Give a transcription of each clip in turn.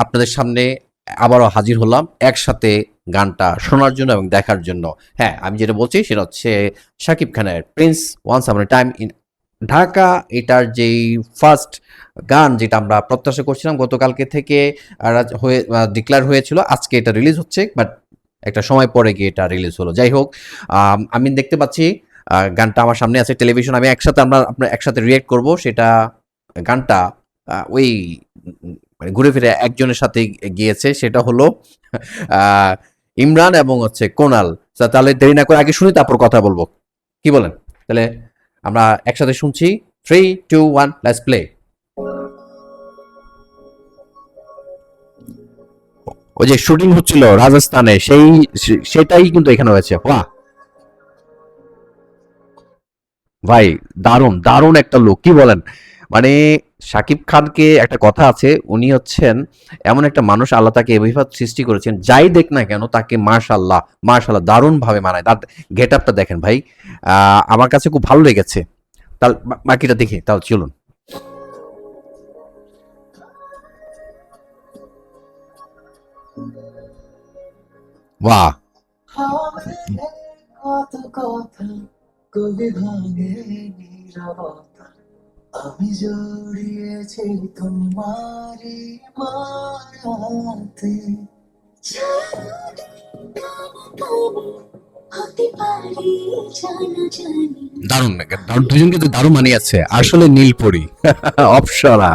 আপনাদের সামনে আবারও হাজির হলাম একসাথে গানটা শোনার জন্য এবং দেখার জন্য। হ্যাঁ, আমি যেটা বলছি সেটা হচ্ছে শাকিব খানের Prince once upon A time in Dhaka. এটার যেই ফার্স্ট গান যেটা আমরা প্রত্যাশা করছিলাম গতকালকে থেকে হয়ে ডিক্লেয়ার হয়েছিল, আজকে এটা রিলিজ হচ্ছে, বাট একটা সময় পরে গিয়ে এটা রিলিজ হলো। যাই হোক, আমি দেখতে পাচ্ছি গানটা আমার সামনে আছে টেলিভিশন, আমি একসাথে আমরা একসাথে রিয়েক্ট করব সেটা। গানটা ওই মানে ঘুরে ফিরে একজনের সাথে গিয়েছে, সেটা হলো আহ, ইমরান এবং হচ্ছে কোনাল। তাহলে দেরি না করে আগে শুনি, তারপর কথা বলবো, কি বলেন? তাহলে আমরা একসাথে শুনছি। 3, 2, 1, লেটস প্লে। ওই যে শুটিং হচ্ছিল রাজস্থানে, সেটাই কিন্তু এখানে হয়েছে। বাহ ভাই, দারুণ দারুণ একটা লুক, কি বলেন? মানে শাকিব খানকে একটা কথা আছে, উনি হচ্ছেন এমন একটা মানুষ, আল্লাহ তাকে এভাবে সৃষ্টি করেছেন, যাই দেখ না কেন তাকে মাশাল্লাহ মাশাল্লাহ দারুণ ভাবে মানায়। তার গেট আপটা দেখেন ভাই, আমার কাছে খুব ভালো লেগেছে। তাহলে বাকিটা দেখি, তাহলে চলুন। বাহ, কত কথা কবি ভাঙে নীরবতা, আমি জড়িয়েছি তোমারই মায়াতে। হতে পারি জানা জানি। দারুণ দারুণ, দুজন কিন্তু দারুণ মানিয়েছে আসলে, নীলপরি অপসরা।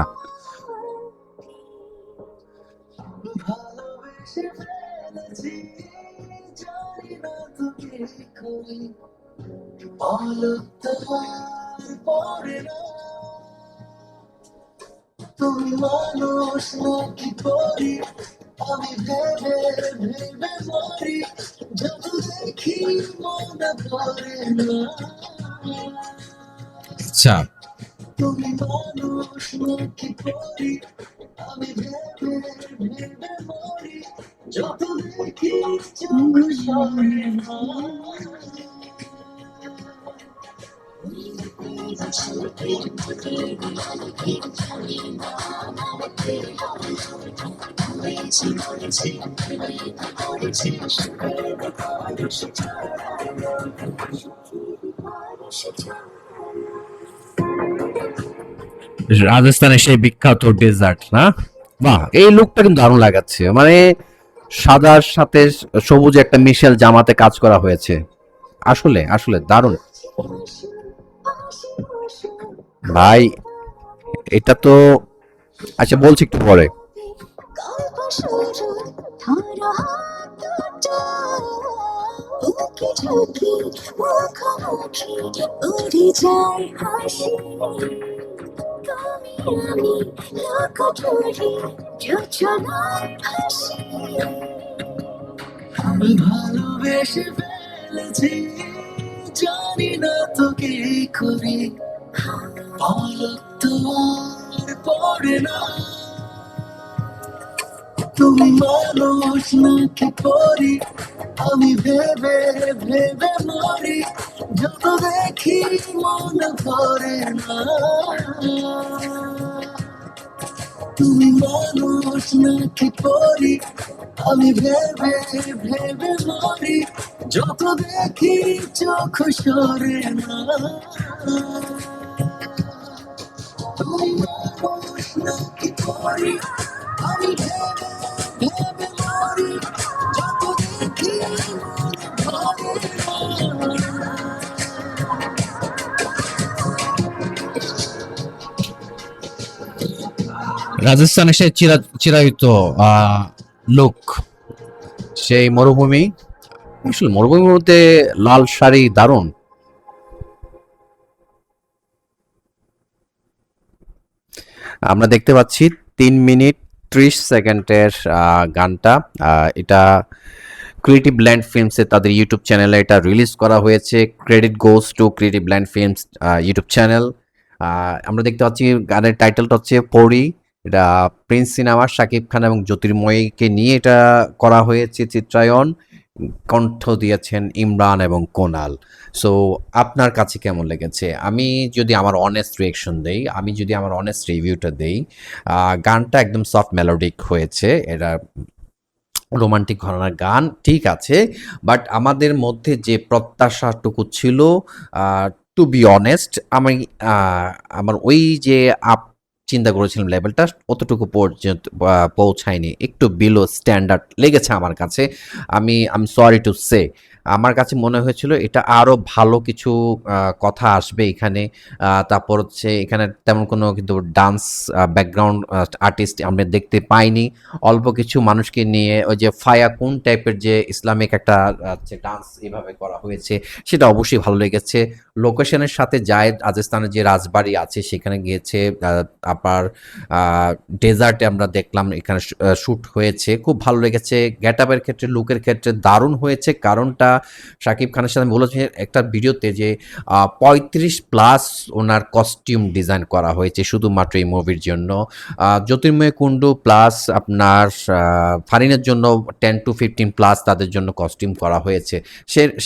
ভালোবেসে ফেলেছি, জানি না তো কি করি, পলক তোমার পড়ে না। তুমি মানুষ নাকি পরি, আমি ভেবে ভেবে মরি, যত দেখি মনে পড়ে না। আচ্ছা, তুমি মানুষ নাকি পরি, আমি ভেবে ভেবে মরি, যত দেখি চোখ সরে না। রাজস্থানের সেই বিখ্যাত ডেজার্ট না? বাহ, এই লুকটা কিন্তু দারুণ লাগাচ্ছে, মানে সাদার সাথে সবুজ একটা মিশেল জামাতে কাজ করা হয়েছে। আসলে আসলে দারুণ ভাই, এটা তো আচ্ছা বলছি একটু পরে। গল্প শুরু, ধরো হাত দুটো, উকি ঝুঁকি মুখোমুখি, উড়ে যায় হাসি। তুমি আমি লুকোচুরি, যোছনায় ভাসি। আমি ভালোবেসে ফেলেছি, জানি না তো কি করি, পলক তো আর পড়ে না। তুমি মানুষ নাকি পরি, আমি ভেবে ভেবে মরি, যত দেখি মনে পড়ে না। তুমি মানুষ নাকি পরি, আমি ভেবে ভেবে মরি, যত দেখি চোখ সরে না। তুমি মানুষ নাকি পরি, আমি ভেবে ভেবে মরি, যত দেখি মনে পড়ে না। রাজস্থানের সেই চিরায়ত লোক, সেই মরুভূমি, আসলে মরুভূমির মধ্যে লাল শাড়ি দারুণ। আমরা দেখতে পাচ্ছি 3 মিনিট 30 সেকেন্ডের গানটা। এটা ক্রিয়েটিভ ল্যান্ড ফিল্মসে তাদের ইউটিউব চ্যানেলে এটা রিলিজ করা হয়েছে। Credit goes to creative land films YouTube channel. আমরা দেখতে পাচ্ছি গানের টাইটেলটা হচ্ছে পরি। এটা প্রিন্স সিনেমা, শাকিব খান এবং জ্যোতির্ময়ীকে নিয়ে এটা করা হয়েছে চিত্রায়ন। কণ্ঠ দিয়েছেন ইমরান এবং কোনাল। সো আপনার কাছে কেমন লেগেছে? আমি যদি আমার অনেস্ট রিঅ্যাকশন দেই, আমি যদি আমার অনেস্ট রিভিউটা দেই, গানটা একদম সফট মেলোডিক হয়েছে। এটা রোমান্টিক ঘরানার গান ঠিক আছে। বাট আমাদের মধ্যে যে প্রত্যাশাটুকু ছিল, টু বি অনেস্ট আমি আ আমার ওই যে চিন্তা করেছিলাম লেভেলটা অতটুকু পর্যন্ত পৌঁছায়নি। একটু বিলো স্ট্যান্ডার্ড লেগেছে আমার কাছে। I am sorry to say. আমার কাছে মনে হয়েছিল এটা আরো ভালো কিছু কথা আসবে এখানে। তারপর হচ্ছে এখানে তেমন কোনো কিন্তু ডান্স ব্যাকগ্রাউন্ড আর্টিস্ট আমরা দেখতে পাইনি। অল্প কিছু মানুষকে নিয়ে ওই যে ফায়াকুন টাইপের যে ইসলামিক একটা হচ্ছে ডান্স এভাবে করা হয়েছে, সেটা অবশ্যই ভালো লেগেছে। লোকেশনের সাথে যায় রাজস্থানের যে রাজবাড়ি আছে সেখানে গিয়েছে। আপনার ডেজার্টে আমরা দেখলাম এখানে শ্যুট হয়েছে। খুব ভালো লেগেছে। গেটআপের ক্ষেত্রে, লুকের ক্ষেত্রে দারুণ হয়েছে। কারণটা শাকিব খানের সাথে আমি বলেছি একটা ভিডিওতে যে ৩৫+ ওনার কস্টিউম ডিজাইন করা হয়েছে শুধুমাত্র এই মুভির জন্য। জ্যোতির্ময় কুণ্ডু প্লাস আপনার ফারিনের জন্য 10 to 15+ তাদের জন্য কস্টিউম করা হয়েছে।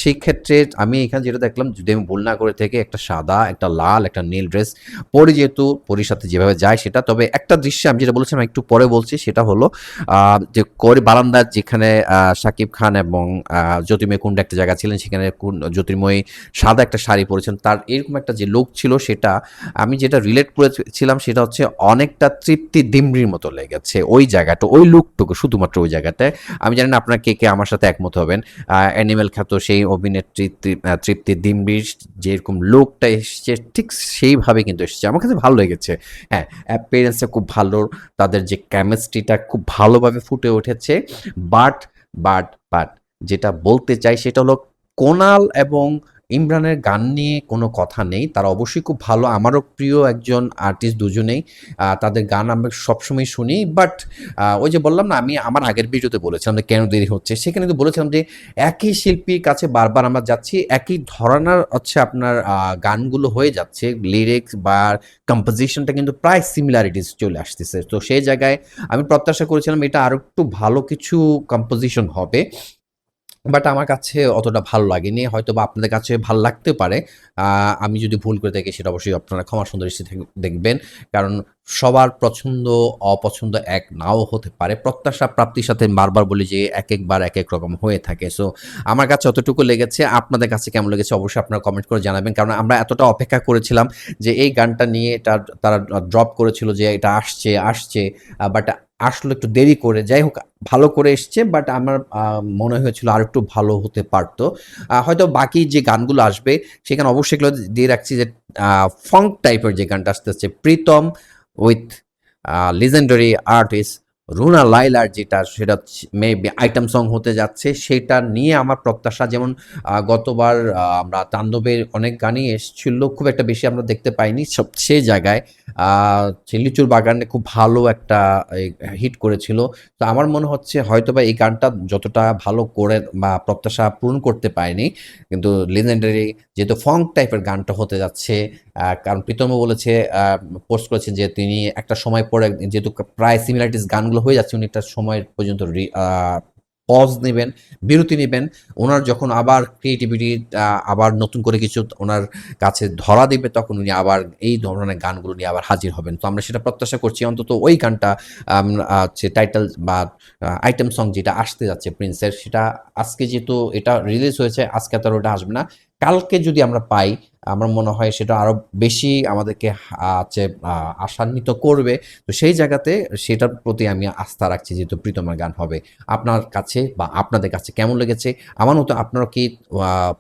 সেই ক্ষেত্রে আমি এখানে যেটা দেখলাম, যদি আমি ভুল না করে থেকে একটা সাদা, একটা লাল, একটা নীল ড্রেস পরে, যেহেতু পরীর সাথে যেভাবে যায় সেটা। তবে একটা দৃশ্যে আমি যেটা বলেছিলাম একটু পরে বলছি, সেটা হলো যে বারান্দার যেখানে শাকিব খান এবং জ্যোতির্ময় কুণ্ডু একটা জায়গা ছিলেন, সেখানে জ্যোতির্ময়ী সাদা একটা শাড়ি পরেছেন। তার এরকম একটা যে লুক ছিল, সেটা আমি যেটা রিলেট করেছিলাম সেটা হচ্ছে অনেকটা তৃপ্তি দিমরির মতো লেগেছে ওই জায়গাটা, ওই লুকটুকু, শুধুমাত্র ওই জায়গাটায়। আমি জানি না আপনারা কে কে আমার সাথে একমত হবেন। অ্যানিমেল খ্যাত সেই অভিনেত্রী তৃপ্তি দিমরির যেরকম লুকটা এসছে ঠিক সেইভাবে কিন্তু এসেছে। আমার কাছে ভালো লেগেছে। হ্যাঁ, অ্যাপিয়ারেন্সটা খুব ভালো, তাদের যে কেমিস্ট্রিটা খুব ভালোভাবে ফুটে উঠেছে। বাট বাট যেটা বলতে চাই সেটা হলো, কোনাল এবং ইমরানের গান নিয়ে কোনো কথা নেই। তারা অবশ্যই খুব ভালো। আমারও প্রিয় একজন আর্টিস্ট দুজনেই। তাদের গান আমরা সবসময় শুনি। বাট ওই যে বললাম না, আমি আমার আগের ভিডিওতে বলেছিলাম যে কেন দেরি হচ্ছে। সেখানে কিন্তু বলেছিলাম যে একই শিল্পীর কাছে বারবার আমরা যাচ্ছি, একই ধরনের হচ্ছে আপনার গানগুলো হয়ে যাচ্ছে। লিরিক্স বা কম্পোজিশনটা কিন্তু প্রায় সিমিলারিটিস চলে আসতেছে। তো সেই জায়গায় আমি প্রত্যাশা করেছিলাম এটা আরো একটু ভালো কিছু কম্পোজিশন হবে। বাট আমার কাছে অতটা ভালো লাগেনি। হয়তোবা আপনাদের কাছে ভাল লাগতে পারে। আমি যদি ভুল করে থাকি সেটা অবশ্যই আপনারা ক্ষমা সুন্দর দৃষ্টিতে দেখবেন। কারণ সবার পছন্দ, অপছন্দ এক নাও হতে পারে। প্রত্যাশা প্রাপ্তির সাথে বারবার বলি যে একেকবার একেক রকম হয়ে থাকে। সো আমার কাছে অতটুকু লেগেছে। আপনাদের কাছে কেমন লেগেছে অবশ্যই আপনারা কমেন্ট করে জানাবেন। কারণ আমরা এতটা অপেক্ষা করেছিলাম যে এই গানটা নিয়ে তারা ড্রপ করেছিল যে এটা আসছে। বাট আসলো একটু দেরি করে। যাই হোক, ভালো করে এসছে। বাট আমার মনে হয়েছিল আরেকটু ভালো হতে পারত। হয়তো বাকি যে গানগুলো আসবে সেখানে অবশ্যই এগুলো দিয়ে রাখছি যে ফঙ্ক টাইপের যে গানটা আসতেছে, প্রীতম উইথ লিজেন্ডারি আর্টিস্ট রুনা লায়লার, যেটা সেটা মেবি আইটেম সং হতে যাচ্ছে। সেটা নিয়ে আমার প্রত্যাশা, যেমন গতবার আমরা তাণ্ডবের অনেক গানই এসেছিল, খুব একটা বেশি আমরা দেখতে পাইনি। সেই জায়গায় লিচুর বাগানে খুব ভালো একটা হিট করেছিল। তো আমার মনে হচ্ছে হয়তোবা এই গানটা যতটা ভালো করে বা প্রত্যাশা পূরণ করতে পারেনি, কিন্তু লিজেন্ডারি যেহেতু ফঙ্ক টাইপের গানটা হতে যাচ্ছে। কারণ প্রীতমও বলেছে, পোস্ট করেছে যে তিনি একটা সময় পরে, যেহেতু প্রায় সিমিলারিটিস গানগুলো হয়ে যাচ্ছে, উনি একটা সময় পর্যন্ত পজ নেবেন, বিরতি নেবেন। ওনার যখন আবার ক্রিয়েটিভিটি আবার নতুন করে কিছু ওনার কাছে ধরা দিবে, তখন উনি আবার এই ধরনের গানগুলো নিয়ে আবার হাজির হবেন। তো আমরা সেটা প্রত্যাশা করছি, অন্তত ওই গানটা হচ্ছে টাইটেল বা আইটেম সং যেটা আসতে যাচ্ছে প্রিন্সের, সেটা আজকে যেহেতু এটা রিলিজ হয়েছে, আজকে তো আর ওটা আসবে না। কালকে যদি আমরা পাই, আমার মনে হয় সেটা আরো বেশি আমাদেরকে হচ্ছে আশান্বিত করবে। তো সেই জায়গাতে সেটার প্রতি আমি আস্থা রাখছি, যেহেতু প্রীতমের গান হবে। আপনার কাছে বা আপনাদের কাছে কেমন লেগেছে? আমার মতো আপনারা কি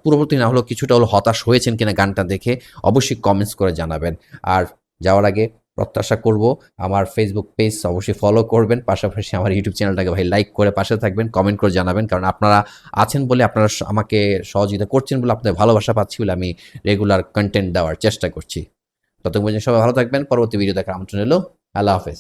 পূর্ববর্তী না হলেও কিছুটা হলো হতাশ হয়েছেন কিনা গানটা দেখে, অবশ্যই কমেন্টস করে জানাবেন। আর যাওয়ার আগে প্রত্যাশা করব আমার ফেসবুক পেজ অবশ্যই ফলো করবেন, পাশাপাশি আমার ইউটিউব চ্যানেলটাকে ভাই লাইক করে পাশে থাকবেন, কমেন্ট করে জানাবেন। কারণ আপনারা আছেন বলে, আপনারা আমাকে সহযোগিতা করছেন বলে, আপনাদের ভালোবাসা পাচ্ছি বলে আমি রেগুলার কন্টেন্ট দেওয়ার চেষ্টা করছি। ততক্ষণ পর্যন্ত সবাই ভালো থাকবেন। পরবর্তী ভিডিও দেখার আমন্ত্রণ এলো। আল্লাহ হাফেজ।